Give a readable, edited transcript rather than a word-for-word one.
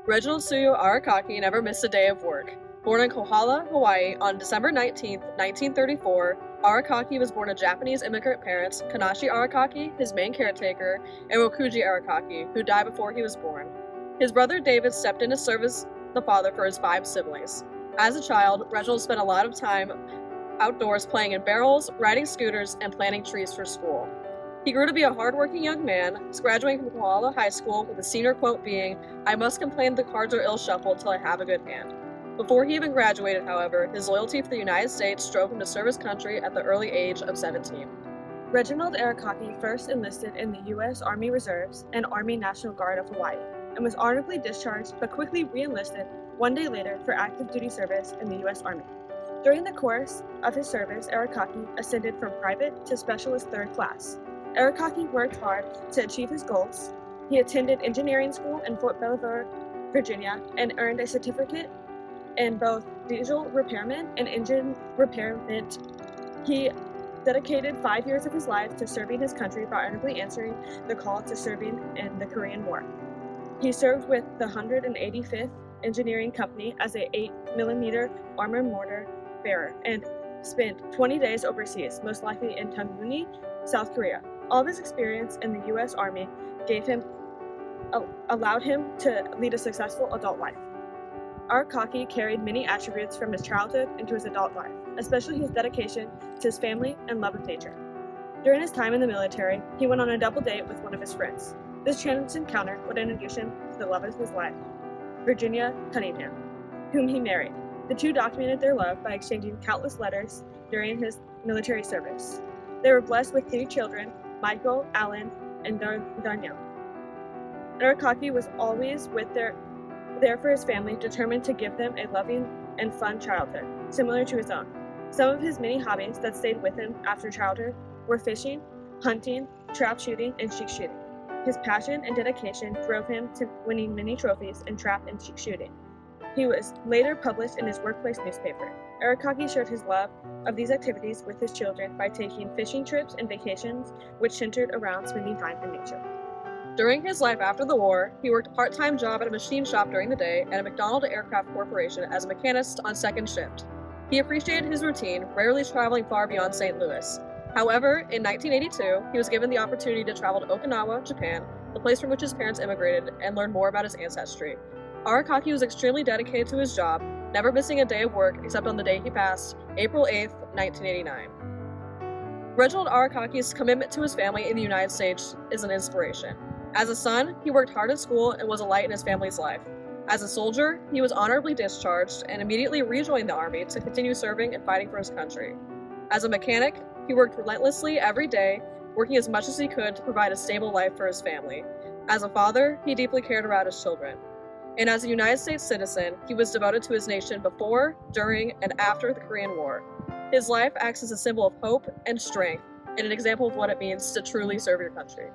Reginald Sueo Arakaki never missed a day of work. Born in Kohala, Hawaii on December 19, 1934, Arakaki was born to Japanese immigrant parents Kanashi Arakaki, his main caretaker, and Rokuji Arakaki, who died before he was born. His brother David stepped in to serve as the father for his 5 siblings. As a child, Reginald spent a lot of time outdoors playing in barrels, riding scooters, and planting trees for school. He grew to be a hardworking young man, graduating from Kohala High School with a senior quote being, "I must complain the cards are ill shuffled till I have a good hand." Before he even graduated, however, his loyalty for the United States drove him to serve his country at the early age of 17. Reginald Arakaki first enlisted in the U.S. Army Reserves and Army National Guard of Hawaii, and was honorably discharged but quickly re-enlisted one day later for active duty service in the U.S. Army. During the course of his service, Arakaki ascended from private to specialist 3rd class. Arakaki worked hard to achieve his goals. He attended engineering school in Fort Belvoir, Virginia, and earned a certificate in both diesel repairman and engine repairment. He dedicated 5 years of his life to serving his country by honorably answering the call to serving in the Korean War. He served with the 185th Engineering Company as a 8mm armor mortar bearer and spent 20 days overseas, most likely in Tanguni, South Korea. All of his experience in the U.S. Army allowed him to lead a successful adult life. Arakaki carried many attributes from his childhood into his adult life, especially his dedication to his family and love of nature. During his time in the military, he went on a double date with one of his friends. This chance encounter would introduce him to the love of his life, Virginia Cunningham, whom he married. The two documented their love by exchanging countless letters during his military service. They were blessed with 3 children, Michael, Alan, and Danielle. Arakaki was always there for his family, determined to give them a loving and fun childhood, similar to his own. Some of his many hobbies that stayed with him after childhood were fishing, hunting, trap shooting, and sheep shooting. His passion and dedication drove him to winning many trophies in trap and sheep shooting. He was later published in his workplace newspaper. Arakaki shared his love of these activities with his children by taking fishing trips and vacations which centered around spending time in nature. During his life after the war, he worked a part-time job at a machine shop during the day and at McDonnell Aircraft Corporation as a machinist on 2nd shift. He appreciated his routine, rarely traveling far beyond St. Louis. However, in 1982, he was given the opportunity to travel to Okinawa, Japan, the place from which his parents immigrated, and learn more about his ancestry. Arakaki was extremely dedicated to his job, never missing a day of work except on the day he passed, April 8, 1989. Reginald Arakaki's commitment to his family in the United States is an inspiration. As a son, he worked hard at school and was a light in his family's life. As a soldier, he was honorably discharged and immediately rejoined the Army to continue serving and fighting for his country. As a mechanic, he worked relentlessly every day, working as much as he could to provide a stable life for his family. As a father, he deeply cared about his children. And as a United States citizen, he was devoted to his nation before, during, and after the Korean War. His life acts as a symbol of hope and strength, and an example of what it means to truly serve your country.